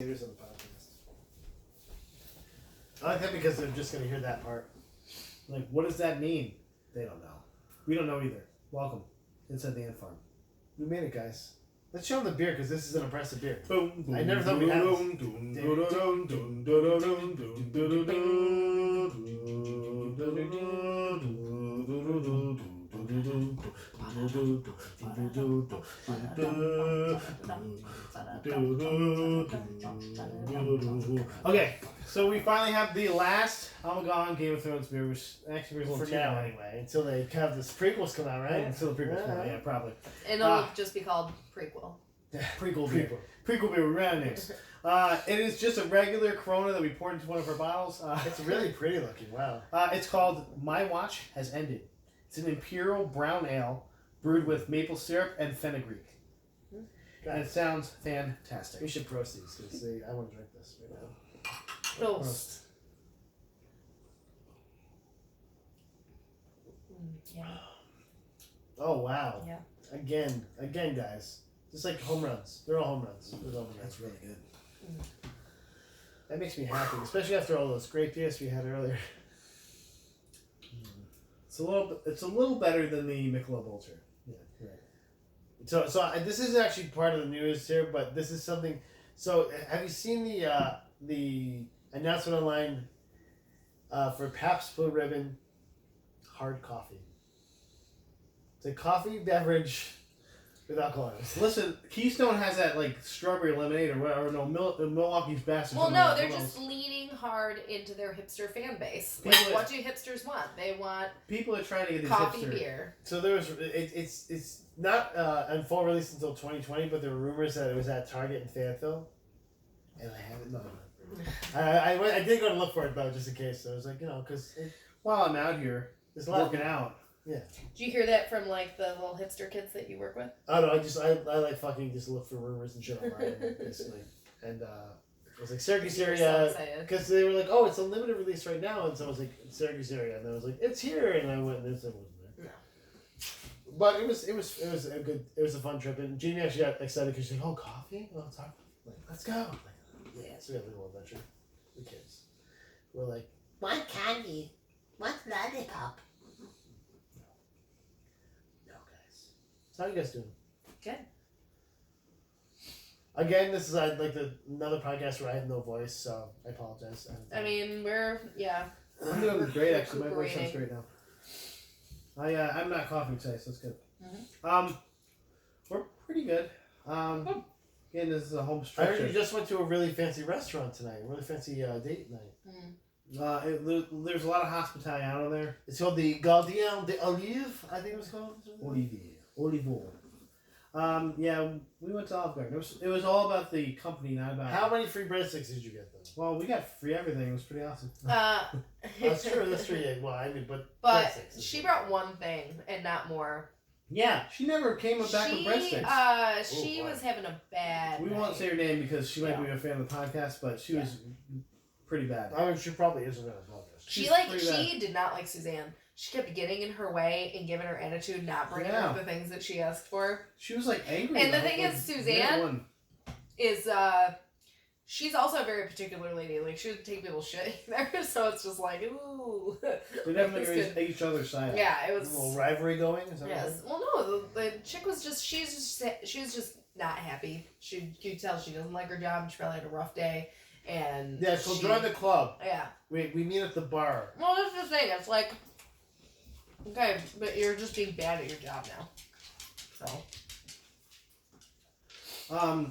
Haters on the podcast. I like that because they're just going to hear that part. Like, what does that mean? They don't know. We don't know either. Welcome inside the ant farm. We made it, guys. Let's show them the beer because this is an impressive beer. Boom, boom, I never thought we'd have Okay, so we finally have the last Almagon Game of Thrones beer, which actually was for now anyway, until they have the prequels come out, right? Until the prequels come out, yeah, probably. And it'll just be called prequel. Prequel beer. Prequel beer, round names. It is just a regular Corona that we poured into one of our bottles. It's really pretty looking, wow. It's called My Watch Has Ended. It's an imperial brown ale brewed with maple syrup and fenugreek. And it sounds fantastic. We should prost these because I want to drink this right now. Roast. Yeah. Oh, wow. Yeah. Again, guys. Just like home runs. They're all home runs. That's really good. That makes me happy, especially after all those great beers we had earlier. It's a little better than the Michelob Ultra. Yeah, right. So this is actually part of the news here, but this is something. So have you seen the announcement online for Pabst Blue Ribbon hard coffee? It's a coffee beverage with alcohol. Listen, Keystone has that like strawberry lemonade or whatever. No, Milwaukee's Best. Well, no, they're just leaning hard into their hipster fan base. Like, what do hipsters want? They want people are trying to get these coffee hipster beer. So there was it's not in full release until 2020, but there were rumors that it was at Target in Fayetteville, and I haven't known. I did go to look for it though, just in case. So I was like, because while I'm out here, it's working out. Yeah. Did you hear that from like the little hipster kids that you work with? I don't know. I like fucking just look for rumors and shit online, basically. And it was like Syracuse area because they were like, oh, it's a limited release right now, and so I was like, Syracuse area, and I was like, it's here, and I went and it wasn't there. No. But it was a fun trip, and Jamie actually got excited because she's like, oh, coffee? Oh, it's hot. Like, let's go. Like, yeah, so we had a little adventure. The kids were like, want candy? Want lollipop? How are you guys doing? Good. Again, this is another podcast where I have no voice, so I apologize. I mean, I'm doing great actually. My voice sounds great now. I'm not coughing today, so it's good. Mm-hmm. We're pretty good. Again, this is a home I stretch. heard you just went to a really fancy restaurant tonight, a really fancy date night. There's a lot of hospitality out on there. It's called the Gardien d'Olive, I think it was called. Olivier. Yeah, we went to Olive Garden. It was all about the company, not about... How many free breadsticks did you get, though? Well, we got free everything. It was pretty awesome. That's true. Yeah. Well, I mean, but she brought one thing and not more. Yeah, she never came back with breadsticks. She was having a bad We won't say her name because she might be a fan of the podcast, but she was pretty bad. I mean, she probably is a fan of the podcast. She did not like Suzanne. She kept getting in her way and giving her attitude, not bringing her the things that she asked for. She was like angry. And the thing is, Suzanne is she's also a very particular lady. Like, she doesn't take people's shit either. So it's just like, ooh. They definitely were each other's side. Yeah, it was a little rivalry going. Is that yes. Well, no, the chick was just she was just not happy. You could tell she doesn't like her job. And she probably had a rough day. And yeah, so join the club. Yeah. We meet at the bar. Well, that's the thing. It's like, okay, but you're just being bad at your job now. So.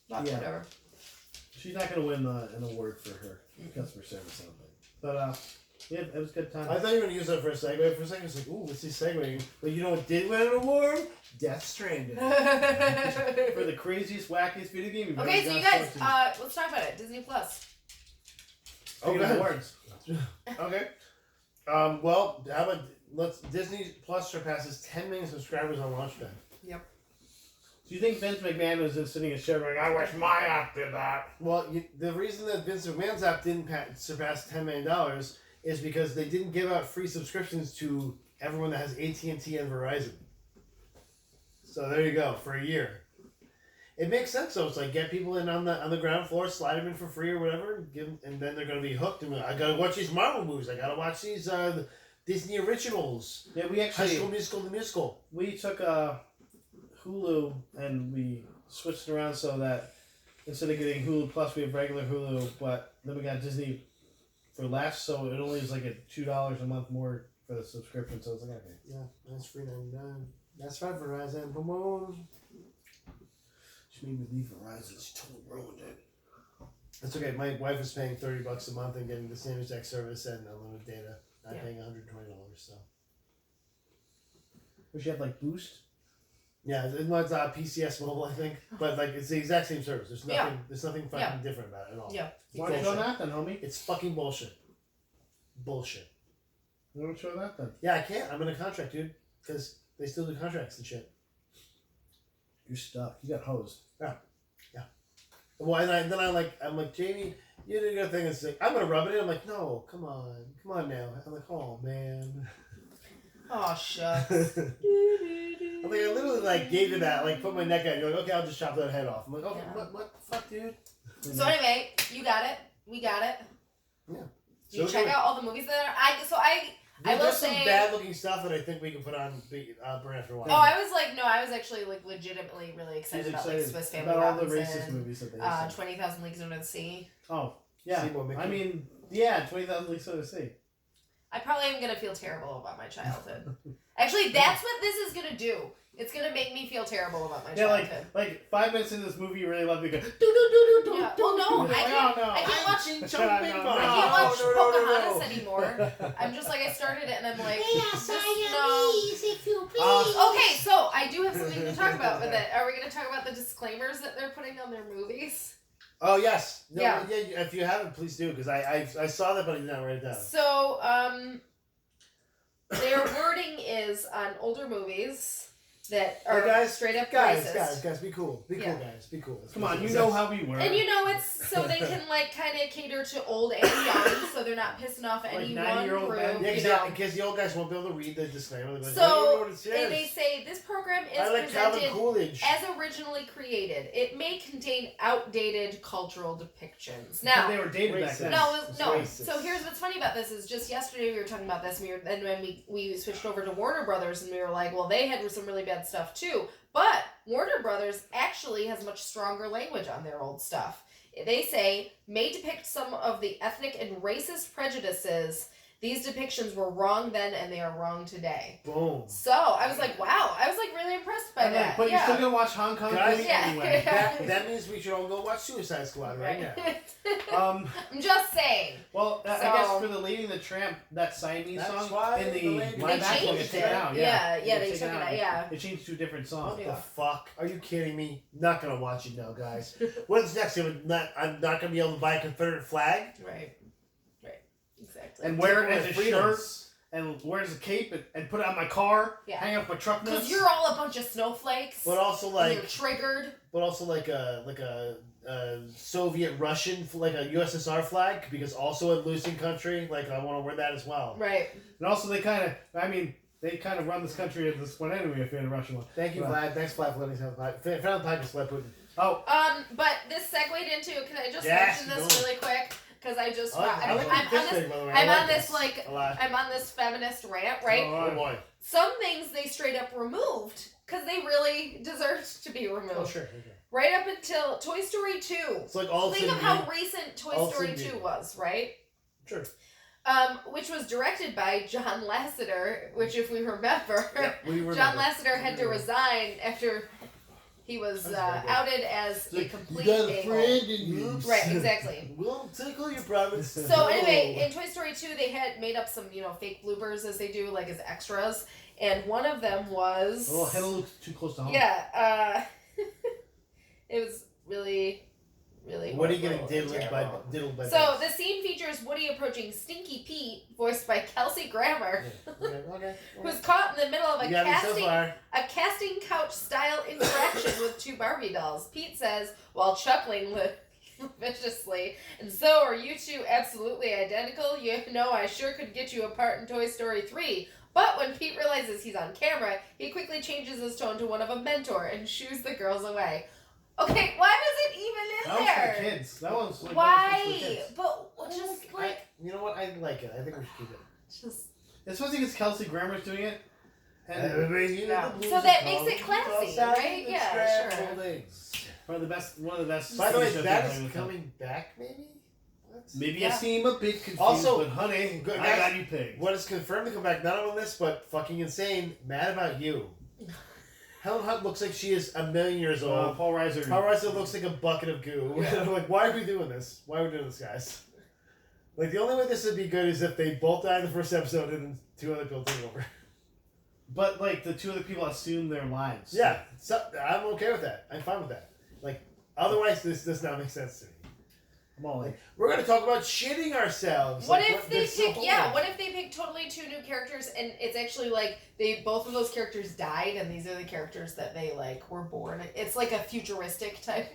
Whatever. She's not gonna win an award for her customer service, I don't think. But yeah, it was a good time. I thought you were gonna use that for a segue. For a second, I was like, ooh, what's he segueing? But you know what did win an award? Death Stranding. For the craziest, wackiest video game. Okay, so you guys, let's talk about it. Disney Plus. Awards. Okay. Well, how about Disney Plus surpasses 10 million subscribers on launch day. Yep. Do you think Vince McMahon was just sitting in a chair going, I wish my app did that? Well, the reason that Vince McMahon's app didn't surpass $10 million is because they didn't give out free subscriptions to everyone that has AT&T and Verizon. So there you go, for a year. it makes sense though. It's like get people in on the ground floor, slide them in for free or whatever, and give them, and then they're gonna be hooked. And I gotta watch these Marvel movies. I gotta watch these Disney originals. Yeah, we High actually School Musical, the musical. we took Hulu and we switched it around so that instead of getting Hulu Plus, we have regular Hulu, but then we got Disney for less, so it only is like $2 a month more for the subscription. So it's like okay. Yeah, that's $3.99. That's right, Verizon. Come on. She made me leave Verizon. She totally ruined it. That's okay. My wife is paying $30 a month and getting the Sandwich X service and unlimited data. I'm paying $120. So. Does she have like Boost? Yeah, it was PCS Mobile, I think, but like it's the exact same service. There's nothing fucking different about it at all. Yeah. Why don't you show that then, homie? It's fucking bullshit. Bullshit. Why don't you show that then? Yeah, I can't. I'm in a contract, dude, because they still do contracts and shit. You're stuck. You got hosed. Yeah. Well, and I'm like, Jamie, you did a good thing. It's like, I'm gonna rub it in. I'm like, no, come on now. I'm like, oh man. Oh shucks. I'm like, I literally like gave you that, like put my neck out. You're like, okay, I'll just chop that head off. I'm like, okay, Yeah. what the fuck, dude? So anyway, you got it. We got it. Yeah. Did you So check anyway- out all the movies that are? I will There's some say. bad looking stuff that I think we can put on Burn After Watching. Oh, I was actually like legitimately really excited She's about like excited Swiss Family about all the Robinson, racist movies that they said. 20,000 Leagues Under the Sea. Oh, yeah. Seymour Mickey. I mean, yeah, 20,000 Leagues Under the Sea. I probably am gonna feel terrible about my childhood. Actually, that's what this is gonna do. It's gonna make me feel terrible about my Yeah, childhood. like 5 minutes into this movie, you really love to go. Yeah. Well, no, I can't. no. I can't watch. Ching No, Chong no, Bing no. Bong. I can't watch Pocahontas no. anymore. I'm just like I started it and I'm like, Yes, no. if you please. Okay, so I do have something to talk about with it. Are we going to talk about the disclaimers that they're putting on their movies? Oh yes. No, Yeah. If you haven't, please do because I saw that, but I did not write it down. So, their wording is on older movies that are Hey, guys, straight up Guys, racist. be cool. Be Yeah. cool, guys. Be cool. Come on, you know how we were. And you know it's so they can like kind of cater to old and young, so they're not pissing off Like any one 90-year-old group. men? Yeah, You know. because the old guys won't be able to read the disclaimer. They're going, So, I don't know what it says. And they say this program is I like Calvin presented Coolidge. as originally created. It may contain outdated cultural depictions. Now, Now, they were dated back then. no. It's No. racist. So here's what's funny about this is just yesterday we were talking about this, and when we switched over to Warner Brothers, and we were like, well, they had some really bad stuff too. But Warner Brothers actually has much stronger language on their old stuff. They say may depict some of the ethnic and racist prejudices. These depictions were wrong then, and they are wrong today. Boom. So I was like, wow, I was like really impressed by And that. but yeah. you're still gonna watch Hong Kong Guys, Police yeah. anyway. That means we should all go watch Suicide Squad right now. I'm just saying. Well, I So- guess for the Lady and the Tramp, that Siamese That's song why in the the Lady- live They action changed got taken it. out. Yeah, It yeah, got they taken took it out, yeah. They changed to a different song. What the Yeah. fuck? Are you kidding me? Not gonna watch it now, guys. What's next? I'm not gonna be able to buy a Confederate flag. Right. Exactly. And wear it as a Take away shirt freedoms. and wear it as a cape and put it on my car. Yeah. Hang up my truck nuts. Because you're all a bunch of snowflakes. But also and you're like, triggered. a Soviet Russian like a USSR flag because also a losing country. Like I want to wear that as well. Right. And also they kind of run this country at this point anyway if you're in a Russian one. Thank you, Right. Vlad. Thanks, Vlad, for letting us have a podcast. Found the podcast, Vlad Putin. Oh, But this segued into. Can I just Yes, mention this go. really quick? Because I just. I like I'm this on this. thing, by the way. I'm I on this, like- a lot. I'm on this feminist rant, right? Oh, Oh boy. Some things they straight up removed because they really deserved to be removed. Oh sure. Okay. Right up until Toy Story 2. It's like all Think of how recent Toy All Story Sid 2 Mead. was, right? Sure. Which was directed by John Lasseter, which if we remember, Yeah, we remember. John Lasseter had to resign after he was That's very good. outed as It's a like, complete you got a a-hole. friend in you. Right, exactly. We'll tickle your privates. So anyway, in Toy Story 2, they had made up some, fake bloopers as they do, like as extras, and one of them was oh, head looks too close to home. yeah, it was really, really. What are you horrible getting and diddled by? So the scene features Woody approaching Stinky Pete, voiced by Kelsey Grammer, Okay. who's caught in the middle of a You got me so far. casting couch style interaction with two Barbie dolls. Pete says while chuckling viciously, "And so are you two absolutely identical? You know I sure could get you a part in Toy Story 3. But when Pete realizes he's on camera, he quickly changes his tone to one of a mentor and shoos the girls away. Okay, why was it even in That was there? for the kids. That one's like Why? That was for the kids. But just like You know what? I like it. I think we should keep it. just. Especially because Kelsey Grammer's doing it. And Yeah. So that makes it classy, right? Yeah, sure. one of the best. By the way, shows that I've is ever coming back, maybe? Maybe Yeah. I seem a bit confused, Also, but honey, good, I guys, got you pegged. What is confirmed to come back, not on this, but fucking insane, Mad About You. Helen Hunt looks like she is a million years old. Paul Reiser. Paul Reiser looks like a bucket of goo. Yeah. I'm like, why are we doing this? Why are we doing this, guys? Like, the only way this would be good is if they both die in the first episode and then two other people take over. But like the two other people assume their lives. Yeah, so I'm okay with that. I'm fine with that. Like, otherwise, this does not make sense to me. I'm all like, We're gonna talk about shitting ourselves. What Like, if they this pick? whole- Yeah. What if they pick totally two new characters, and it's actually like both of those characters died, and these are the characters that they like were born. It's like a futuristic type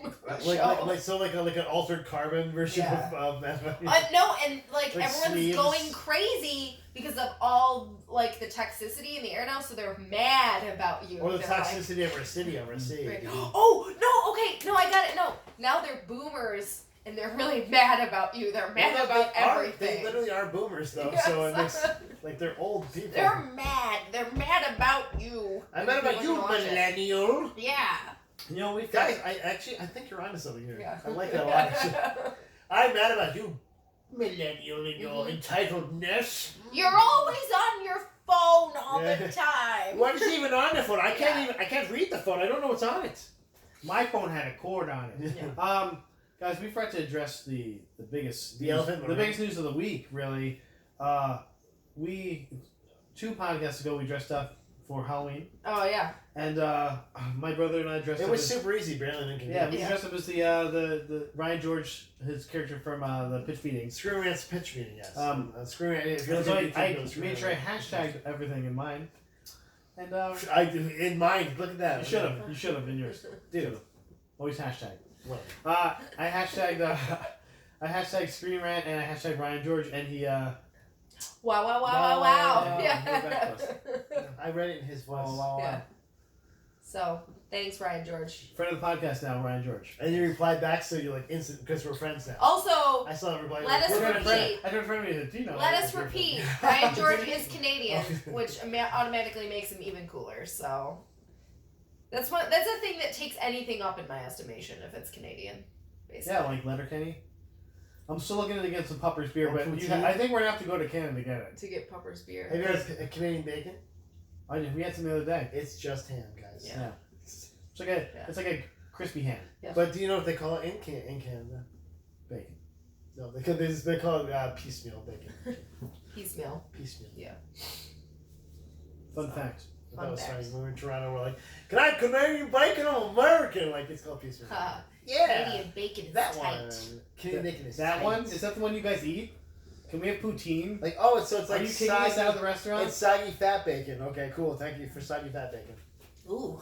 show. like an altered carbon version Yeah. of Mad About You. No, and like Like everyone's sleeves. going crazy because of all like the toxicity in the air now, so they're mad about you. Or the They're like- toxicity of our city over a sea. Right. Oh no! Okay, no, I got it. No, now they're boomers, and they're really mad about you. They're mad Well, about they are- everything. They literally are boomers, though. Yes. So it makes like they're old people. They're mad. They're mad about you. I'm mad about you, millennial. Yeah. you know, we've Guys, I think you're onto something here. Yeah. I like that a lot. Actually. I'm mad about you, millennial, and your Mhm. entitledness. You're always on your phone all Yeah. the time. What is even on the phone? I can't read the phone. I don't know what's on it. my phone had a cord on it. Yeah. Guys, we forgot to address the biggest The news, elephant in the the room. biggest news of the week. Really, we 2 podcasts ago we dressed up for Halloween, Oh yeah. and my brother and I dressed It up. was as, super easy, barely an inconvenience. Yeah, we Yeah. dressed up as the Ryan George, his character from the pitch meetings. Screw Rant's pitch meeting, yes. Screw Rant. If you're And so looking at I YouTube, Screw made sure I Rant. hashtagged everything in mine, and I do in mind. Look at that. you should have in yours, Dude. always hashtag. Well, I hashtag Screen Rant and I hashtag Ryan George, and he Wow! Wow! Wow! Wow! Wow! No, Yeah. go back to I read it in his voice. Yeah. So thanks, Ryan George. Friend of the podcast now, Ryan George. And you replied back, so you're like instant because we're friends now. Also, I saw that reply. Let us I turned repeat. a friend of me to Tino. let us repeat. Ryan George is Canadian, Okay. which automatically makes him even cooler. So that's a thing that takes anything up in my estimation if it's Canadian. Basically. Yeah, like Letterkenny. I'm still looking to get some Pupper's beer, but Poutine. I think we're gonna have to go to Canada to get it. To get Pupper's beer. Have you guys had Canadian bacon? We had some the other day. It's just ham, guys. Yeah. It's like a crispy ham. Yeah. But do you know what they call it in Canada? Bacon. No, they call it piecemeal bacon. Piecemeal. Piecemeal. Fun fact. That Fun was fact. funny. When we were in Toronto, we're like, "Can I have Canadian bacon? I'm American." Like it's called piecemeal. Ha. Yeah, Canadian bacon is that tight. one. Canadian bacon is That tight. one? Is that the one you guys eat? Can we have poutine? Like it's Are like you kicking us out of the restaurant? It's soggy fat bacon. Okay, cool. Thank you for soggy fat bacon. Ooh.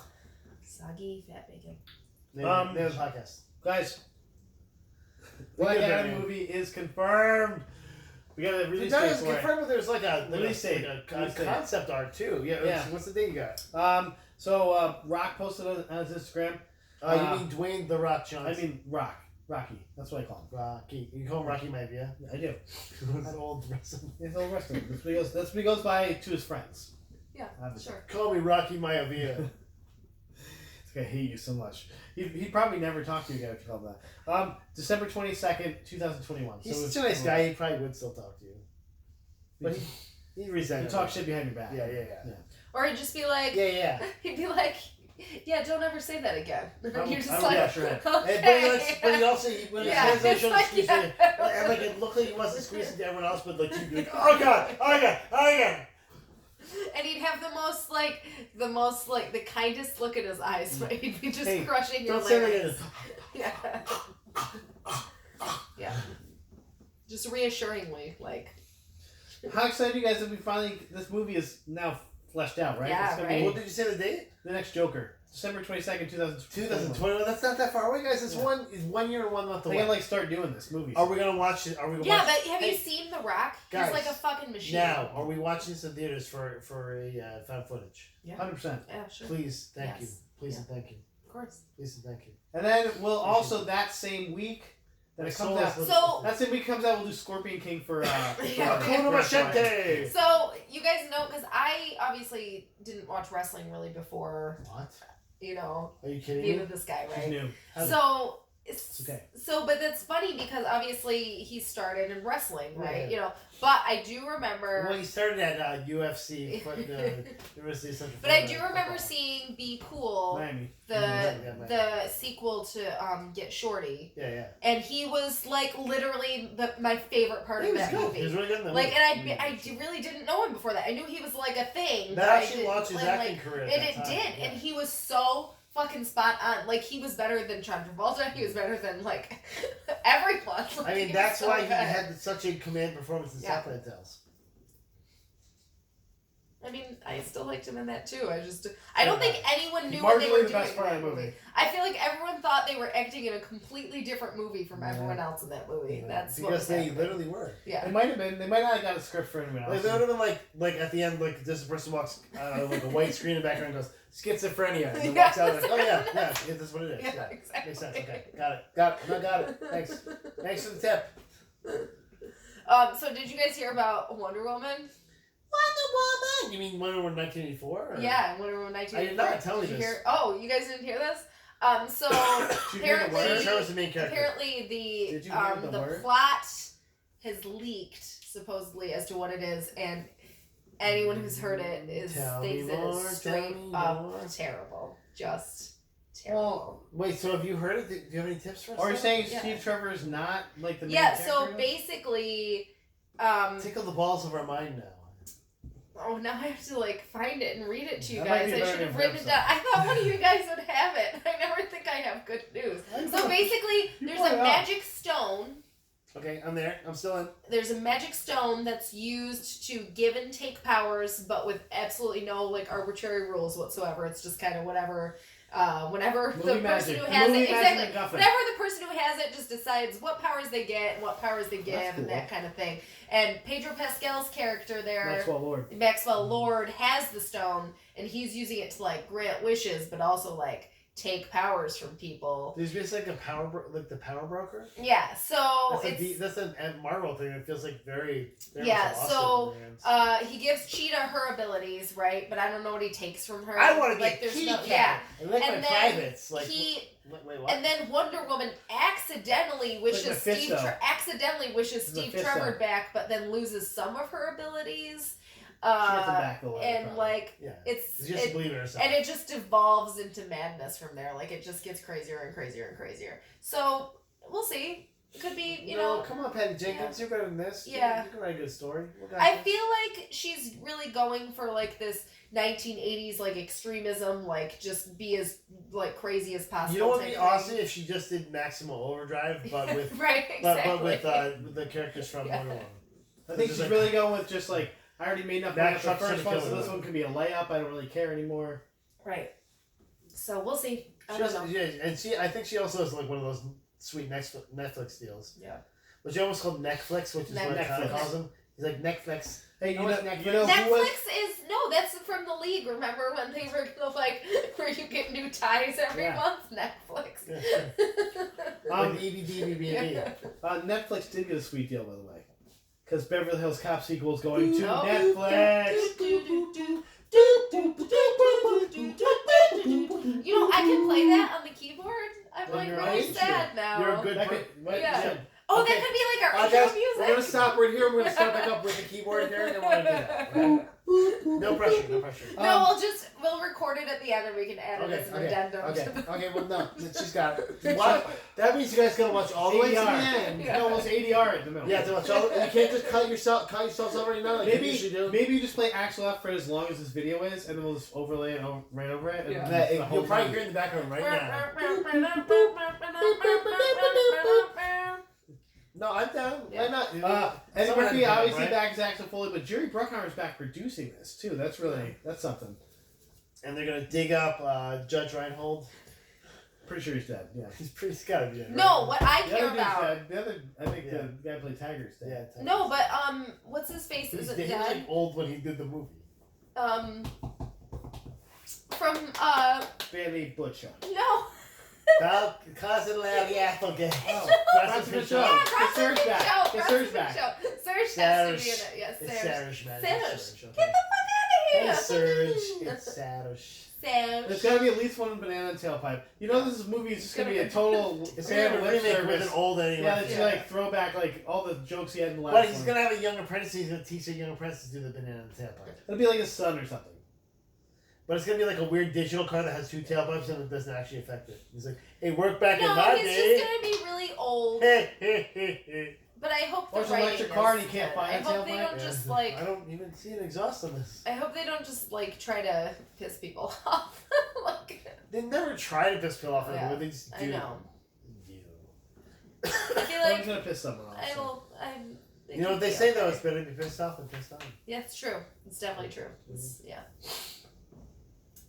Soggy fat bacon. Name of the podcast. Guys, We Black did that, Adam man. movie is confirmed. We got a Did release that date is for it. confirmed, but there's like a Release date. Release date. concept art too. Yeah. Yeah. What's the date you got? So Rock posted on his Instagram. You mean Dwayne the Rock Johnson? I mean Rocky. That's what I call him. Rocky. You call him Rocky Maivia? Yeah, I do. That's old wrestling. He's old wrestler. That's what he goes by to his friends. Yeah, Obviously. sure. Call me Rocky Maivia. I hate you so much. He'd probably never talk to you again if you called that. December 22nd, 2021. He's So such a nice guy. He probably would still talk to you. But he He resented. talks shit behind your back. Yeah. Or he'd just be like, Yeah. he'd be like, yeah, don't ever say that again. And you're just I like, will get your head. okay. But he also when he Yeah, says that, it's he like, squeeze it. yeah. And like it looked like he wasn't squeezing to everyone else, but like you'd be like, oh god. And he'd have the most the kindest look in his eyes, right? He'd be just Hey, crushing your Don't say that larynx. again. Yeah. Yeah. Just reassuringly, like. How excited are you guys that we finally this movie is now fleshed out, right? Yeah, It's gonna right. be What did you say the date? the next Joker, December 22nd, 2021. 2021. That's not that far away, guys. It's Yeah. 1 year and 1 month They away. can like start doing this movie. Are we gonna watch it? Are we gonna Yeah, watch but have you Hey, seen The Rock? guys, He's like a fucking machine. now? Are we watching this in theaters for a found footage? Yeah. 100%. Yeah, sure. Please, thank you. Yes. Please Yeah. and thank you. course. Lisa, thank you. And then we'll also that same week that it comes out. So that same week comes out. We'll do Scorpion King for. Hakuna Machete. So you guys know, because I obviously didn't watch wrestling really before. What? You know. Are you kidding being me? with this guy, She's right? new. So. It's okay. So, but that's funny because obviously he started in wrestling, right? Yeah. You know, but I do remember. Well, he started at UFC, University of Central But I do Florida remember football. seeing Be Cool, Miami. the sequel to Get Shorty, Yeah. and he was like literally my favorite part He of was that good. movie. He was really good in that Like, movie. and I really didn't know him before that. I knew he was like a thing. That but I actually didn't- launched his and, acting like, career. At And that it time. did, Yeah. and he was so fucking spot on. Like, he was better than John Travolta. He was better than like everyone. Like, I mean, he that's was so why he good. had such a command performance in Yeah. Southland Tales. I mean, I still liked him in that too. I don't think anyone knew Marginally what they were the doing best in part that of the movie. I feel like everyone thought they were acting in a completely different movie from everyone else in that movie. That's what because was they happening. literally were. Yeah. They might have been. They might not have got a script for anyone Like, else. they would have been like at the end, like just a person walks like a white screen in the background and goes schizophrenia, and then Yeah. walks out like, oh yeah, that's what it is. Yeah, Yeah, exactly. makes sense. Okay, got it. No, got it. Thanks for the tip. So did you guys hear about Wonder Woman? Wonder Woman. You mean Wonder Woman 1984? Yeah, Wonder Woman 1984. I did not tell me Did you this. hear? Oh, you guys didn't hear this? So Did you hear the word? Her was the main character. apparently Did the you hear the word? plot has leaked supposedly as to what it is, and anyone who's heard it Tell thinks me it more, is straight tell me up more. terrible. Just terrible. Well, wait. So have you heard it? Do you have any tips for us? Or you're saying Yeah. Steve Trevor is not like the main Yeah, character? so basically, Tickle the balls of our mind now. oh, now I have to like find it and read it to you That might guys. be I better should have than written it Rip down. I thought one of you guys would have it. I never think I have good news. So basically, You there's brought a it up. magic stone. Okay, I'm there. I'm still in. There's a magic stone that's used to give and take powers, but with absolutely no like arbitrary rules whatsoever. It's just kind of whatever. Whenever Movie the person magic. who has Movie it, magic exactly. MacGuffin. Whenever the person who has it just decides what powers they get and what powers they give That's and cool. that kind of thing. And Pedro Pascal's character there, Maxwell Lord. Maxwell Lord, has the stone, and he's using it to like grant wishes, but also like take powers from people. There's basically like like the power broker. Yeah, so That's a Marvel thing. It feels like very Yeah, much a so, lawsuit in the hands. he gives Cheetah her abilities, right? But I don't know what he takes from her. I want to like, get there's kitty no, cat. yeah. I like And my then privates. Like he wait, what? and then Wonder Woman accidentally wishes Mephisto. Steve Mephisto. Trevor back, but then loses some of her abilities. She gets him back a little bit, And probably. like yeah, it's she has to believe in herself. and it just devolves into madness from there. Like it just gets crazier and crazier and crazier. So we'll see. It could be, you know. Come on, Patty Jenkins, you're better than this. Yeah. You can write a good story. We got I this. feel like she's really going for like this 1980s like extremism, like just be as like crazy as possible. You know what would type be thing. awesome if she just did Maximum Overdrive, but with right, exactly. but with the characters from Yeah. Wonder Woman. I think Just she's like- really going with just like, I already made enough money That off the truck's first gonna one, so kill this her. one can be a layup. I don't really care anymore. Right. So we'll see. I She don't also, know. yeah, and I think she also has like one of those sweet Netflix deals. Yeah. But she almost called Netflix, which is what Kyle Netflix. calls him. He's like Netflix. Hey, you Oh, know, it's Netflix. you know who was... Netflix is no, that's from the League. Remember when they were gonna like where you get new ties every Yeah. month? Netflix. Yeah. Like EBD. Netflix did get a sweet deal, by the way. Because Beverly Hills Cop sequel is going to Oh. Netflix. You know, I can play that on the keyboard. I'm Well, like you're really right. sad now. You're a good That person. could- Yeah. yeah. Oh, Okay. that could be like our Guys, intro music. we're gonna stop right here. We're gonna start back up with the keyboard here, and we're gonna do that. Okay? No pressure. No pressure. No, we'll record it at the end and we can add it as an addendum. Okay. Well, no, she's got it. That means you guys gotta watch all the way to the end. Yeah. Almost ADR in the middle. Yeah, to watch all. You can't just cut yourselves already now. Like you usually do. Maybe you just play Axel F for as long as this video is, and then we'll just overlay it right over it. And Yeah. that's the whole You'll probably time. hear it in the background right now. No, I'm down. Why not? Eddie Someone Murphy had to do it, obviously right? back as Axel Foley, but Jerry Bruckheimer's back producing this too. That's something. And they're gonna dig up Judge Reinhold. Pretty sure he's dead. Yeah. He's gotta be dead. Right? No, what I The care other dude's about. dead. The other, I think Yeah. the guy who played Tiger's dead. Yeah. No, but what's his face He was isn't like dead. old when he did the movie. from Benny Butcher. no. Cousin Larry Applegate. Oh, Cross the show. Yeah, Cross the Surge Big back. Show. Get Cross Surge the back. Big Show. Surge has to be in it. Yes, It's Surge. Sarge, man. Surge. It's Surge, okay. Get the fuck out Hey, of Surge. here. It's Sarge. Surge. There's gotta be at least one banana tailpipe. You know this movie is just gonna be a total It's fan gonna be a lip remake with service. an old anyway. Yeah, it's Yeah. like throwback like all the jokes he had in the last But he's one. gonna have a young apprentice. He's gonna teach a young apprentice to do the banana and tailpipe. It'll be like his son or something. But it's gonna be like a weird digital car that has two tailpipes and it doesn't actually affect it. He's like, it worked back in No, my he's day. just gonna be really old. But I hope the Or it's an writing electric is car and he can't good. find I a hope they tailpipe. don't just Yeah. like. I don't even see an exhaust on this. I hope they don't just like try to piss people off. Like, They never try to piss people off Yeah, anymore. They just do. I know. Do. I feel I'm like gonna piss someone off. I so. will. You know what they say though? It's better to be pissed off than pissed on. Yeah, it's true. It's definitely true. It's, yeah.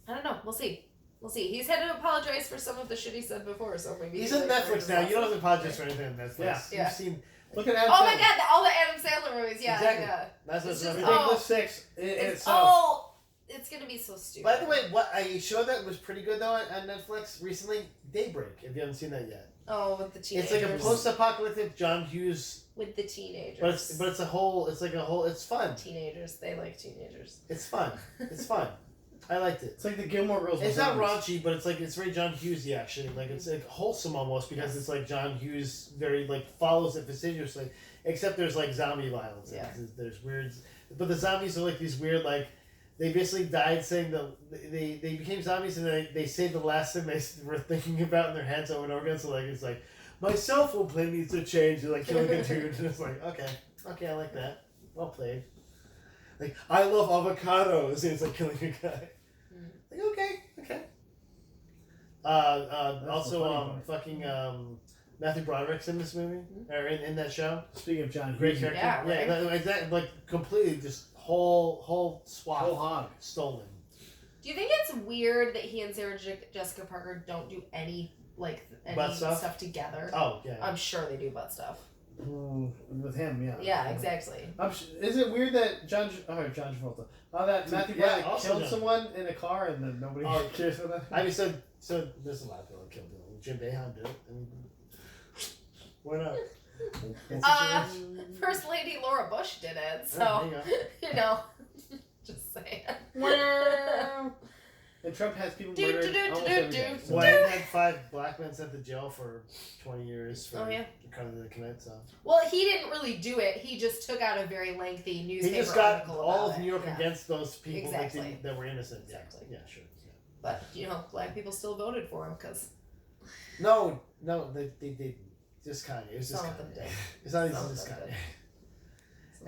I don't know. We'll see. We'll see. He's had to apologize for some of the shit he said before, so maybe He's he's on like, Netflix now. You don't have to apologize for anything on Netflix. Yeah. Yeah. You've seen. Look at Adam Oh my Sandler. god, all the Adam Sandler movies. Yeah, Exactly. yeah. That's what's It's just- everything. Ridiculous Oh. 6 in It's, itself. it's gonna be so stupid. By the way, what a show that was pretty good though on Netflix recently, Daybreak. If you haven't seen that yet, Oh, with the teenagers. it's like a post-apocalyptic John Hughes, with the teenagers. but it's a whole. It's like a whole. It's fun. Teenagers. They like teenagers. It's fun. It's fun. I liked it. It's like the Gilmore Girls. with It's not zombies. raunchy, but it's like it's very John Hughesy actually. Like it's like wholesome almost because it's like John Hughes very like follows it facetiously. Except there's like zombie violence. Yeah. There's weird, but the zombies are like these weird like. They basically died saying they became zombies and they say the last thing they were thinking about in their heads over and over again. So like it's like my cell phone play needs to change. They're like killing a dude and it's like okay I like that. Well played. Like I love avocados and it's like killing a guy. Like okay. Also the funny part. fucking Matthew Broderick's in this movie or in that show. Speaking of John Great Hughes, character. Yeah, right. Exactly. Like completely just whole swath whole hog. stolen. Do you think it's weird that he and Sarah Jessica Parker don't do any Butt stuff? stuff together? Oh yeah. I'm sure they do butt stuff. With him, yeah. Yeah, exactly. Is it weird that John Travolta, that Matthew Yeah, Broderick also killed John. someone in a car and then nobody Oh, cares for that? I mean, so there's a lot of people that killed Bill. Jim Behan did it. I mean, why not? First Lady Laura Bush did it, so Yeah, there you go. just saying. And Trump has people Do, murdered do, do, almost do, every do. day. So. Wyatt had 5 black men sent to jail for 20 years for Oh, yeah. crimes they commit. So Well, he didn't really do it. He just took out a very lengthy he newspaper just got article all about of New York it. Yeah. against those people Exactly. that were innocent. Exactly. Yeah, sure. Yeah. But black people still voted for him because No, they just Kanye. It was just some of them Kanye. did. It's not even Some of just them Kanye. did.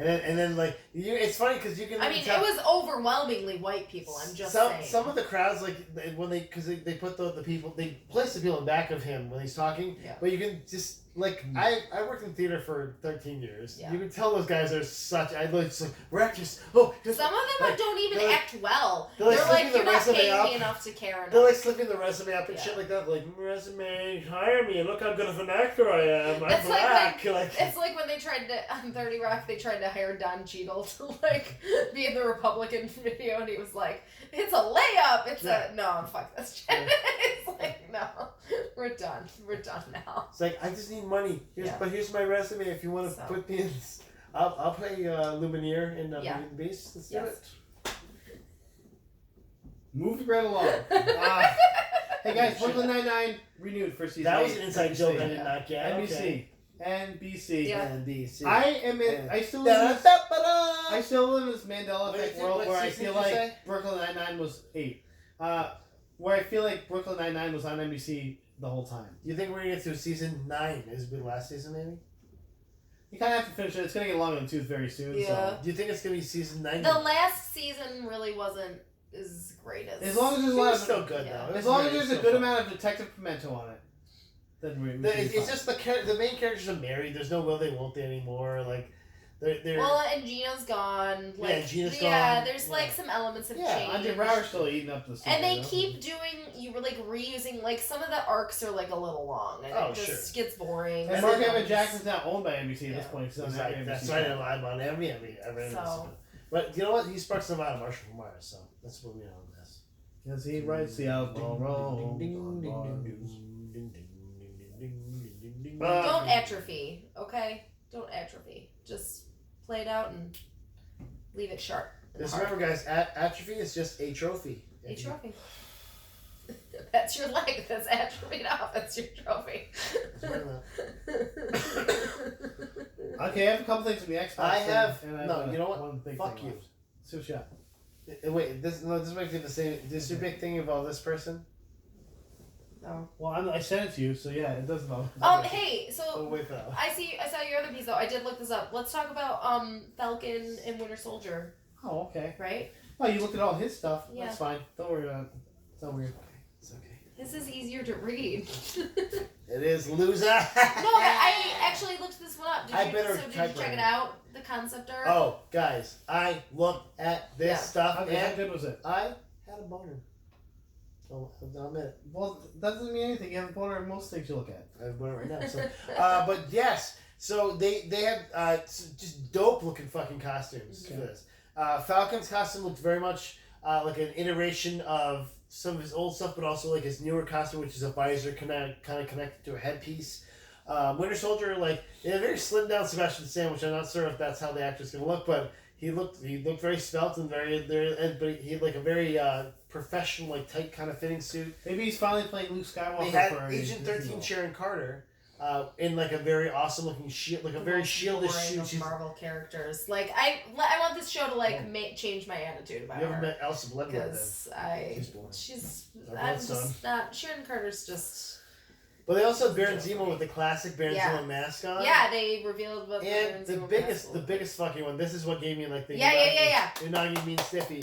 And then like it's funny because you can. I mean, tell, it was overwhelmingly white people. I'm just saying. some of the crowds like when they put the people they place the people in back of him when he's talking. Yeah. But you can just like I worked in theater for 13 years. Yeah. You can tell those guys are such. I like just like we're actors. Some of them don't even they're like- act well. they're They're like like, slipping you're the not resume paying up. me enough to care enough. They're like slipping the resume up and Yeah. shit like that. Like resume, hire me. Look how good of an actor I am. I'm It's like black. It's like when they tried to on 30 Rock, they tried to hire Don Cheadle to be in the Republican video, and he was like, "It's a layup. It's Yeah. no, fuck this shit." Yeah. It's like, no, we're done now. It's like I just need money. But here's my resume. If you want to So. put me in, I'll play Lumineer in Yeah. Beauty and the Beast. Let's do Yes. it. Moving right along. Hey guys, Brooklyn Nine-Nine renewed for season That was 8. an inside joke I NBC. did not get. NBC. NBC. Yeah. NBC. I still live in this, I I still live in this Mandela What effect is it? world What where I season feel did you like say? Brooklyn Nine-Nine was 8. Where I feel like Brooklyn Nine-Nine was on NBC the whole time. You think we're gonna get to season 9? Is it the last season maybe? You kind of have to finish it. It's going to get longer than 2 very soon. Yeah. So. Do you think it's gonna be season 9? The last season really wasn't as great as. As long as there's a It lot was of still good Yeah. though. It As was long as very- there's a still good fun. amount of Detective Pimento on it, then we should be It's fine. just the main characters are married. There's no will they won't they anymore. Like they're Well, and Gina's gone. Like, Yeah, Gina's Yeah, gone. there's like some elements of Yeah, change. Andre Brower's still eating up the season. And they you know? keep doing, you were like reusing, like some of the arcs are like a little long, and Oh, it just sure. gets boring. And Mark Evan Jackson's now owned by NBC at this Yeah. point. So exactly. That's right. I'm on every So- But you know what? He sparks them out of Marshall from Mars, so that's what we know on this. As he writes the outlaw wrong. Don't atrophy, okay? Don't atrophy. Just play it out and leave it sharp. Just remember, guys, atrophy is just a trophy. A trophy. That's your leg that's atrophied off. That's your trophy. Okay, I have a couple things from the Xbox. I have and no. You know what? One big Fuck thing you. left. See what you got. Wait, this makes me the same. Does your big thing involve this person? No. Well, I sent it to you, so yeah, it does involve. Hey, so Oh, wait, though. I saw your other piece though. I did look this up. Let's talk about Falcon and Winter Soldier, Oh, okay. right? Oh, you looked at all his stuff. Yeah. That's fine. Don't worry about it. It's not weird. It's okay. This is easier to read. It is loser. No, I actually looked this one up. Did you check typewriter. it out? The concept art? Oh, guys, I looked at this stuff Okay, how and good was it? I had a boner. Oh, I'll admit it. Well, that doesn't mean anything. You have a boner in most things you look at. I have a boner right now. So, but yes, so they had just dope looking fucking costumes for this. Falcon's costume looked very much like an iteration of some of his old stuff, but also like his newer costume, which is a visor kind of connected to a headpiece. Winter Soldier, like in a very slimmed down Sebastian Stan, which I'm not sure if that's how the actor's gonna look, but he looked very svelte and but he had like a very professional, like tight kind of fitting suit. Maybe he's finally playing Luke Skywalker. They had for Agent 13 Sharon Carter in like a very awesome looking shield, like a very shieldish suit. Of Marvel characters. Like I want this show to like change my attitude about You ever her. met Elsa Bloodworth? Because I'm just not. Sharon Carter's just. But they also had Baron Zemo with the classic Baron Zemo mask on. Yeah, they revealed what And Baron the biggest fucking one. This is what gave me like the Unagi mean stiffy.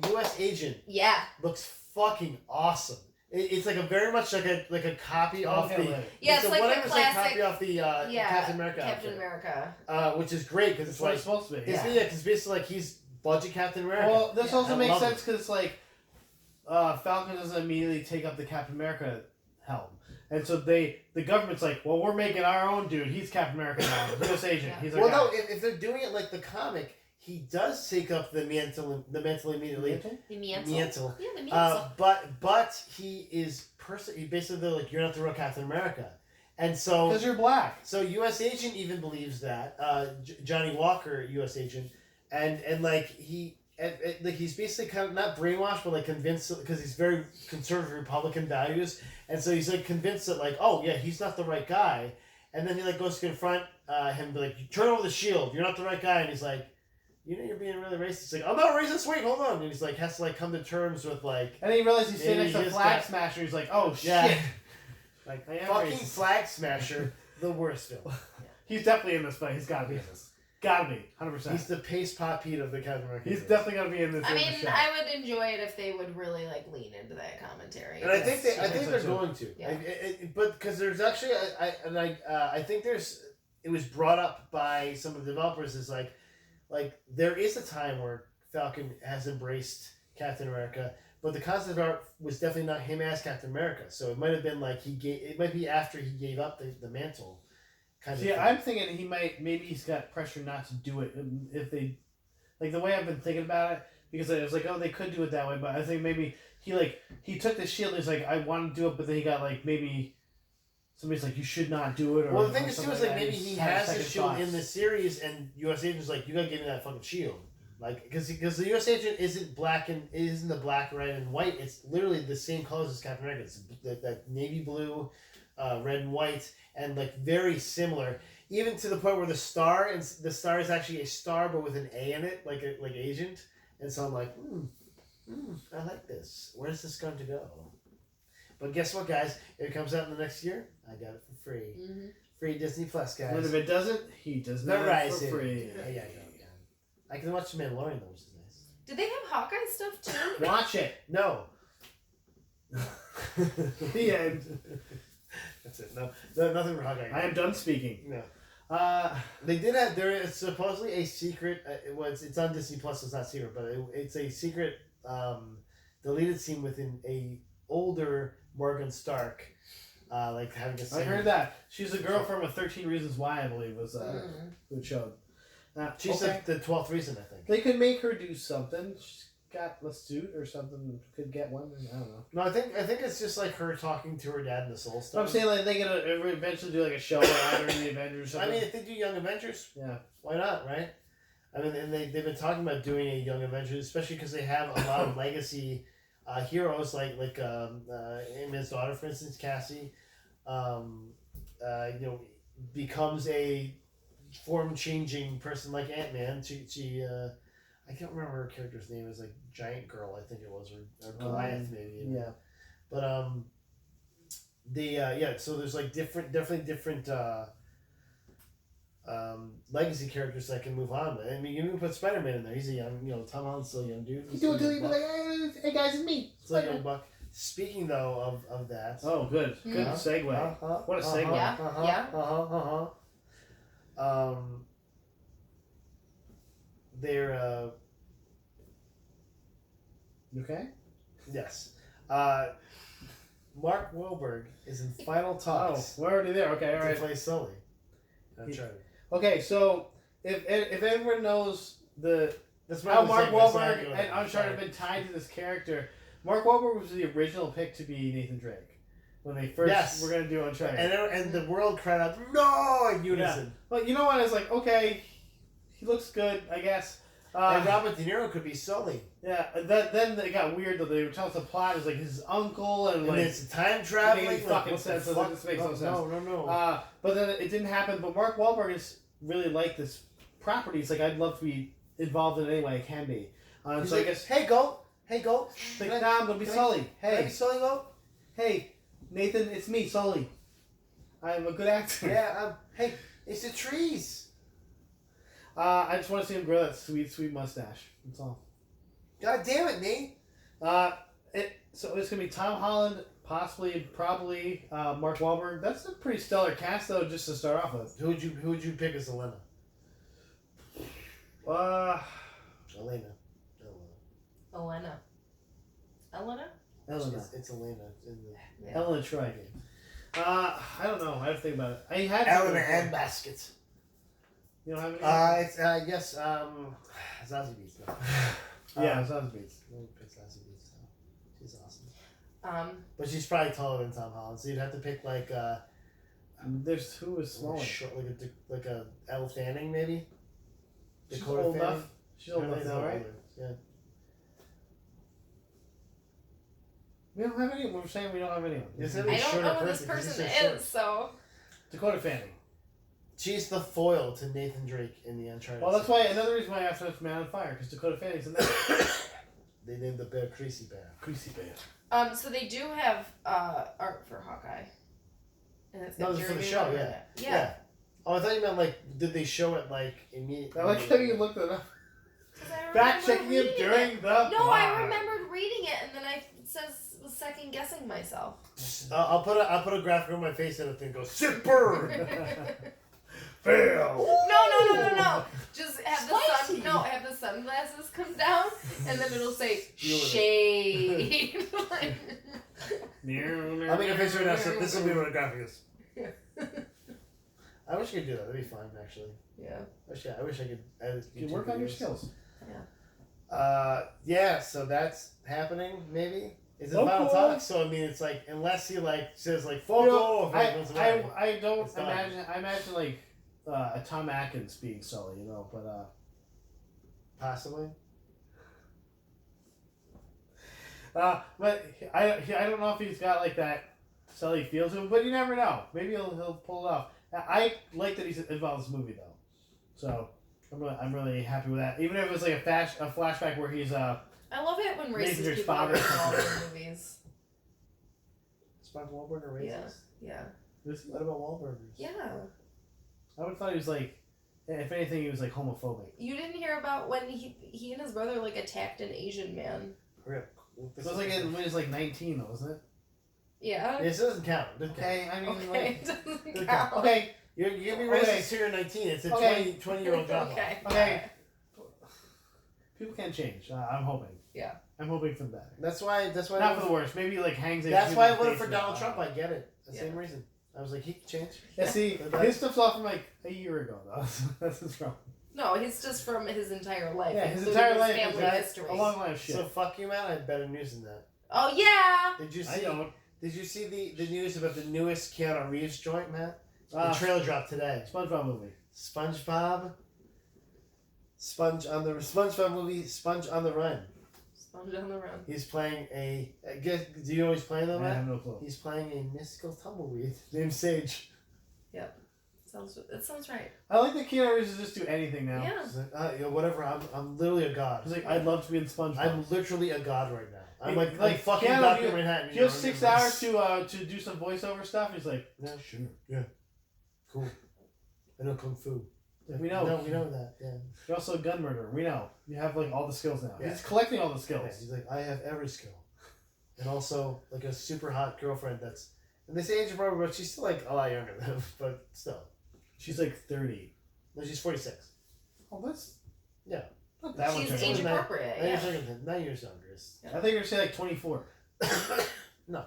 U.S. Agent. Yeah. Looks fucking awesome. It's like a very much like a copy off the. Yeah, it's like the classic copy off the Captain America. Captain America. Which is great because it's like it's supposed to be. It's basically like he's budget Captain America. Well, this also I makes love sense because it's like Falcon doesn't immediately take up the Captain America helm. And so the government's like, well, we're making our own dude. He's Captain America now. U.S. agent. He's our guy. No, if they're doing it like the comic, he does take up the mantle immediately. The mantle. Yeah, the mantle. But he is basically like, you're not the real Captain America, and so because you're black. So U.S. agent even believes that Johnny Walker, U.S. agent, and like he's basically kind of not brainwashed, but like convinced because he's very conservative Republican values. And so he's like convinced that like, oh yeah, he's not the right guy. And then he like goes to confront him, be like, you turn over the shield, you're not the right guy. And he's like, you know, you're being really racist. He's like, I'm not racist, wait, hold on. And he's like, has to like come to terms with like. And then he realizes he's sitting next to Flag Smasher. He's like, oh shit. Like fucking racist. Flag Smasher, the worst film. He's definitely in this fight. He's gotta be in this. Gotta be, 100%. He's the Pace Pot Pete of the Captain America. He's definitely gonna be in this. I mean, I would enjoy it if they would really like lean into that commentary. And I think they're going to. Yeah. But because there's actually, I think it was brought up by some of the developers is like there is a time where Falcon has embraced Captain America, but the concept art was definitely not him as Captain America. So it might have been like it might be after he gave up the mantle. I'm thinking maybe he's got pressure not to do it if they, like the way I've been thinking about it, because I was like, oh, they could do it that way, but I think maybe he took the shield and he's like, I want to do it, but then he got like, maybe somebody's like, you should not do it. Or, well, the thing is too is like maybe he has the the shield in the series and U.S. Agent's like, you gotta give me that fucking shield. Like, because the U.S. Agent isn't isn't the black, red, and white. It's literally the same colors as Captain America. It's that navy blue, red and white, and like very similar. Even to the point where the star is actually a star, but with an A in it, like Agent. And so I'm like, I like this. Where's this going to go? But guess what, guys? If it comes out in the next year, I got it for free. Mm-hmm. Free Disney Plus, guys. And if it doesn't, he does not for free. Yeah. I can watch The Mandalorian though, which is nice. Did they have Hawkeye stuff too? Watch it. No. The end. That's it. No, nothing for Hawkeye. I am done speaking. No. They did have. There is supposedly a secret. It's on Disney Plus. So it's not secret, but it's a secret deleted scene within a older Morgan Stark, like having a. I heard that she's a girl from a 13 Reasons Why, I believe was who showed. She's the 12th reason, I think. They could make her do something. got a suit or something, could get one. I don't know. No, I think it's just like her talking to her dad in the Soul Stone. I'm saying like they gonna eventually do like a show around her in the Avengers. Or something. I mean, if they do Young Avengers, yeah, why not, right? I mean, and they've been talking about doing a Young Avengers, especially because they have a lot of legacy heroes like Ant-Man's daughter, for instance, Cassie, becomes a form-changing person like Ant-Man. She I can't remember her character's name. It was like Giant Girl, I think it was, or Goliath maybe. Yeah. But so there's like definitely different legacy characters that can move on. I mean, you can put Spider-Man in there. He's a young, Tom Holland's still a young dude. You do it till you be like, hey guys, it's me. Still a young buck. Speaking though of that. Oh, good segue. What a segue. They're You okay? yes. Mark Wahlberg is in final talks. Oh, we're already there. Okay, all right. To play Sully. Uncharted. Okay, so if everyone knows That's how Mark Wahlberg Wahlberg and Uncharted have been tied to this character, Mark Wahlberg was the original pick to be Nathan Drake when they first were going to do Uncharted. And the world cried out, no, in unison. Yeah. But you know what? It's like, okay, he looks good, I guess. And Robert De Niro could be Sully. Yeah, then it got weird though. They were telling us the plot is like his uncle and like it's time traveling. It made fucking sense. This makes no sense. No. But then it didn't happen. But Mark Wahlberg is really like this property. He's like, I'd love to be involved in it any way I can be. He's so like, I guess, hey, Goat. like, nah, I'm gonna be Sully. Can I Hey, be Sully, Goat? hey, Nathan, it's me, Sully. I'm a good actor. Yeah. Hey, it's the trees. I just want to see him grow that sweet mustache. That's all. God damn it, Nate. So it's gonna be Tom Holland, probably Mark Wahlberg. That's a pretty stellar cast though, just to start off with. Who would you pick as Elena? Elena. It's Elena. Elena Troy. I don't know. I have to think about it. I had Elena and Basket. You don't have any? It's I guess Zazie Beetz. No. Yeah, Zazie Beetz. Let me pick Zazie Beetz. She's awesome. But she's probably taller than Tom Holland, so you'd have to pick like there's who is smaller. Short, like a Elle Fanning maybe. She's old enough. She's old enough now, right? Older. Yeah. We don't have any. We're saying we don't have anyone. Yes, I don't know who this person is, so. Dakota Fanning. She's the foil to Nathan Drake in the Uncharted. Well, that's why another reason why I have to have Man on Fire because Dakota Fanning's in there. They named the bear Creasy Bear. Creasy Bear. So they do have art for Hawkeye. And it's got No, for the Jeremy show, Renner in yeah. it. Yeah. Oh, I thought you meant like, did they show it like immediately? I like how you looked it up. Fact checking him during the. No, I remembered reading it, and then it was second guessing myself. I'll put a graphic on my face and the thing goes Zipper. Fail. No. Just have the have the sunglasses come down, and then it'll say shade. I'll make a picture now. So this will be what a graphic is. I wish I could do that. That'd be fun, actually. Yeah. I wish I could edit. You work on your skills. Yeah. So that's happening. Maybe it's a Oh, final cool. talk. So I mean, it's like unless he like says like "Foco," I don't It's done. imagine. I imagine like a Tom Atkins being Sully, but possibly. but I don't know if he's got like that Sully feel to him, but you never know. Maybe he'll pull it off. I like that he's involved in this movie though, so I'm really happy with that. Even if it was like a flashback where he's I love it when racist Major people are spotter. involved in movies. Is Mark Wahlberg a racist? Yeah. What about Wahlburgers? Yeah. I would have thought he was like, if anything, he was like homophobic. You didn't hear about when he and his brother like attacked an Asian man. Rip. So it was like when he was like 19 though, wasn't it? Yeah. This doesn't count. Okay, I mean Okay. like, Doesn't Good count. okay, you're gonna be Okay. racist till you're 19. It's a Okay. 20-year-old drama. Okay. people can change. I'm hoping. Yeah. I'm hoping for the better. That's why. Not for the worst. Maybe like hangs. That's why I voted voted for Donald Trump. I get it. The Yeah. same reason. I was like, he can change. Yeah, see, his stuff's off from like a year ago though. That's his problem. No, he's just from his entire life. Yeah, his including entire life is family that- history. a long line of shit. So fuck you, man. I had better news than that. Oh yeah. Did you I see? don't. Did you see the news about the newest Keanu Reeves joint, Matt? The Uh, trailer dropped today. SpongeBob movie. SpongeBob. SpongeBob movie. Sponge on the Run. Sponge on the run. He's playing a. Do you know what he's playing though, I Matt? have no clue. He's playing a mystical tumbleweed named Sage. That sounds right. I like that Keanu Reeves just do anything now. Yeah. He's like, whatever. I'm literally a god. He's like, I'd love to be in SpongeBob. I'm literally a god right now. I'm Like- like like fucking Keanu, Dr. you- Manhattan. He has 6 hours to do some voiceover stuff. He's like, Yeah, sure. Yeah. Cool. I know kung fu. we know. We know that. Yeah. You're also a gun murderer. We know. You have like all the skills now. Yeah. He's collecting all the Yeah, skills. he's like, I have every skill, and also like a super hot girlfriend that's. And they say age of Robert, but she's still like a lot younger than him. But still, She's like 30. no, she's 46. Oh, that's Yeah. not that She's much. age younger. appropriate. 9 years Yeah. younger than 9 years younger. I think you're gonna say like 24. No.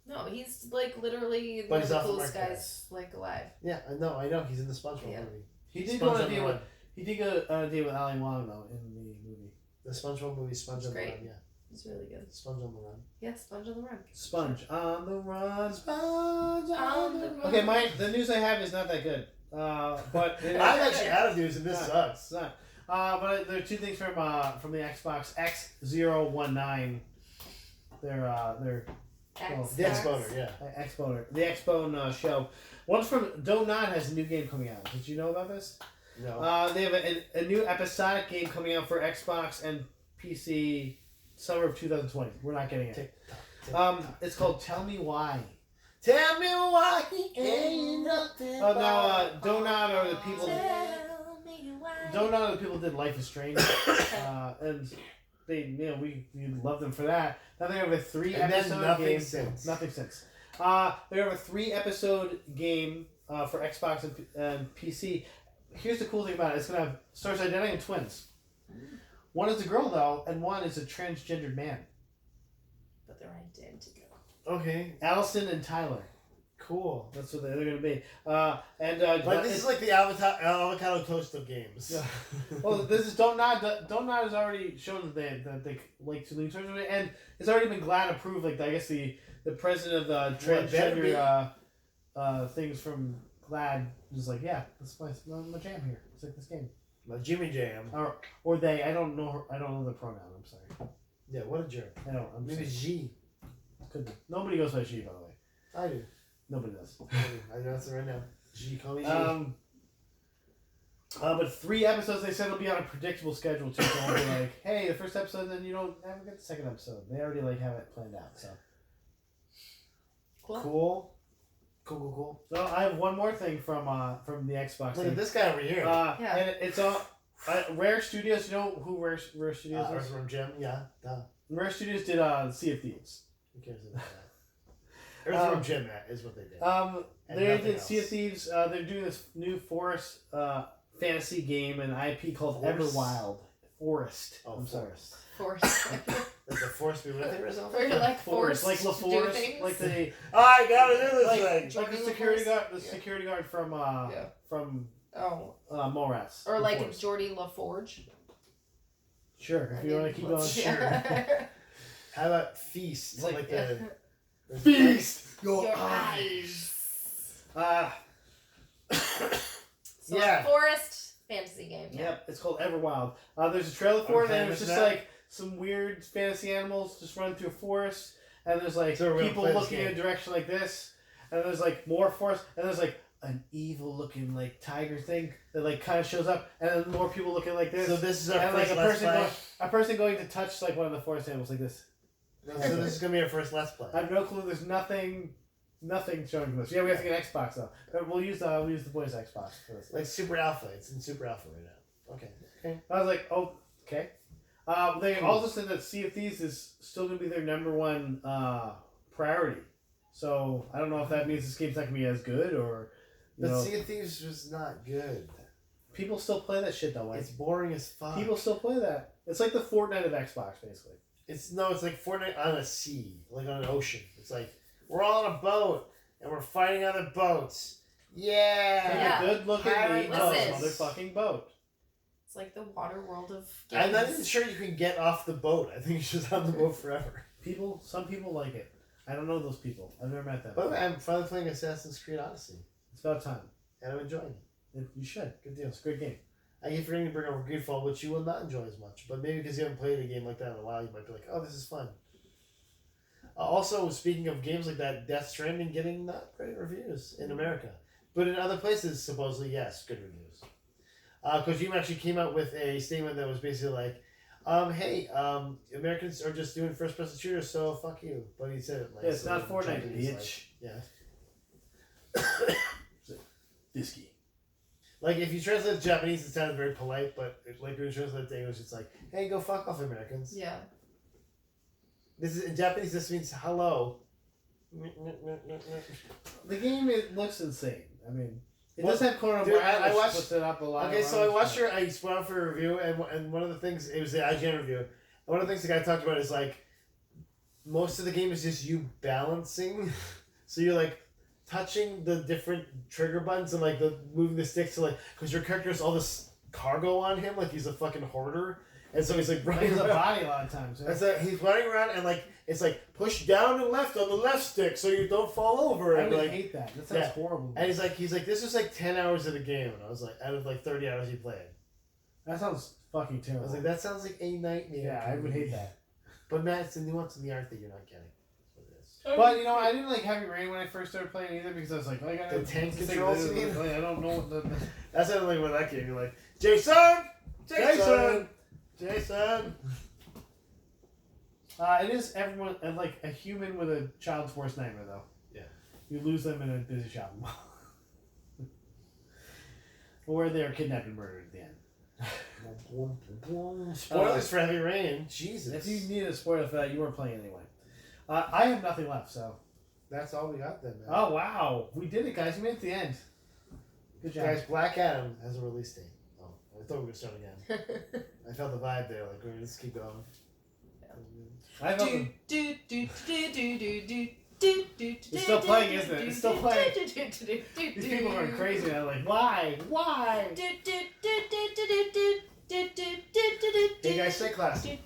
No, he's like literally But one of he's the off the coolest market. guys like alive. Yeah, I know. He's in the SpongeBob Yeah. movie. He did Sponge go on a on the date Run. with. He did go on a date with Ali Wong though in the movie. The SpongeBob movie, Sponge It's on the great. Run. Yeah, He's really good. Sponge on the Run. Yeah, Sponge on the run. Sponge on the run. Sponge On the run. Okay, the news I have is not that good. But it, I'm actually out of news, and this It's sucks. not. But there are 2 things from the Xbox X019. Their X. The Xboner, yeah. Xboner, the Xbone show. One's from Don't Nod has a new game coming out. Did you know about this? No. They have a new episodic game coming out for Xbox and PC summer of 2020. We're not getting it. It's called Tell Me Why. Tell me why he ain't nothing. Oh, now Don't Nod are the people. Tell me why. Don't Nod are the people that did Life is Strange, and we love them for that. Now they have a 3 And then episode nothing game. since. Nothing since. They have a 3 episode game for Xbox and PC. Here's the cool thing about it. It's gonna have stars identical twins. One is a girl though, and one is a transgendered man. But they're identical. Okay, Allison and Tyler. cool. That's what they're gonna be. Like this is like the avocado toast of games. Yeah. Well, this is Don't Nod. Don't Nod has already shown that they like to lean towards it, and it's already been GLAAD approved. Like I guess the president of the transgender things from GLAAD is like, yeah, that's my jam here. It's like this game. My Jimmy Jam. Or they. I don't know the pronoun. I'm sorry. Yeah, what a jerk. I don't. I'm Maybe sorry. G. Could be. Nobody goes by G, by the way. I do. Nobody does. I know it's right now. G, call me G. But 3 episodes they said will be on a predictable schedule too. So I'll be like, hey, the first episode, then you don't ever get the second episode. They already like have it planned out. So. Cool. Cool. So I have one more thing from the Xbox. Look at this guy over here. Yeah. And it's all Rare Studios. You know who Rare Studios is? Earthworm Jim. Yeah. Duh. Rare Studios did Sea of Thieves. Who cares about that? Earthworm Jim is what they did. And They nothing did else. Sea of Thieves. They're doing this new Forest fantasy game and IP called Forest? Everwild. Forest. Oh, I'm sorry. Forest. Force. Does the force be with it or something? Or you're like Forest, forced like to do LaForest, things. like the I gotta do this thing. like the Jordan security LaForest? guard, the Yeah. security guard from Yeah. from Oh. Mallrats. Or like LaForest. Geordie LaForge. Sure, if you want to keep going, sure. Yeah. How about feast? Like- the Feast Your eyes. So Yeah. Forest fantasy game. Yeah. Yep, it's called Everwild. There's a trailer for it, Okay, and it's what's just that? like some weird fantasy animals just running through a forest, and there's like So we're gonna people play this looking in a game. direction like this, and there's like more forest, and there's like an evil looking like tiger thing that like kind of shows up, and then more people looking like this, So this is our and like first a let's person play. a person going to touch like one of the forest animals like this. So this is gonna be our first let's play. I have no clue. There's nothing showing from this. Yeah, we have to get an Xbox though. But we'll use the boys' Xbox for this. Like Super Alpha. It's in Super Alpha right now. Okay. I was like, oh, okay. They Cool. also said that Sea of Thieves is still going to be their #1 priority. So I don't know if that means this game's not going to be as good or, you But know. Sea of Thieves was not good. People still play that shit though. Like, It's boring as fuck. people still play that. It's like the Fortnite of Xbox, basically. It's like Fortnite on a sea, like on an ocean. It's like we're all on a boat and we're fighting other boats. Yeah. Yeah. Good looking Pirates. meat on Listen. this motherfucking boat. It's like the water world of games. I'm not even sure you can get off the boat. I think it's just on the boat forever. Some people like it. I don't know those people. I've never met them. By the way, I'm finally playing Assassin's Creed Odyssey, It's about time. and I'm enjoying it. You should. Good deal. It's a great game. I keep forgetting to bring over Greedfall, which you will not enjoy as much. But maybe because you haven't played a game like that in a while, you might be like, oh, this is fun. Also, speaking of games like that, Death Stranding getting not great reviews in America. But in other places, supposedly, yes, good reviews. Kojima actually came out with a statement that was basically like, hey, Americans are just doing first-person shooters, so fuck you. But he said it like... Yeah, it's so not Fortnite, Japanese, bitch. Like, yeah. Whiskey. Like, if you translate it to Japanese, it sounds very polite, but like when you translate it to English, it's like, hey, go fuck off, Americans. Yeah. This is in Japanese. This means hello. The game looks insane. I mean, it Well, does have Conan dude, O'Brien, I which watched- puts it up a lot. Okay, so I watched your. I went out for a review, and one of the things it was the IGN review. And one of the things the guy talked about is like, most of the game is just you balancing. So you're like touching the different trigger buttons and like the moving the sticks to like because your character has all this cargo on him, like he's a fucking hoarder, and so he's like running He's a around. body a lot of times. Yeah. That's it. He's running around and like it's like push down and left on the left stick so you don't fall over. I And would like, hate that. That sounds yeah. horrible. and he's like this was like 10 hours of the game, and I was like out of like 30 hours you played. That sounds fucking I terrible. was like that sounds like a nightmare. yeah, I would hate that. But Matt, it's the nuance in the art that you're not getting. That's what it is. But you know, I didn't like Heavy Rain when I first started playing either because I was like, oh, I gotta The tank think controls, this- you mean? I don't know what the. That's the only one that game. You're like Jason. It is everyone like a human with a child's worst nightmare though. Yeah. You lose them in a busy shopping mall. Or they are kidnapped and murdered at the end. Spoilers for Heavy Rain. Jesus. If you need a spoiler for that, you weren't playing anyway. I have nothing left, so. That's all we got then, man. Oh wow, we did it, guys. We made it to the end. Good job. Guys, Black Adam has a release date. Oh, I thought we were going to start again. I felt the vibe there. Like, let's keep going. I felt them. It's still playing, isn't it? It's still playing. These people are going crazy now. Like, why? Why? Hey guys, stay classy.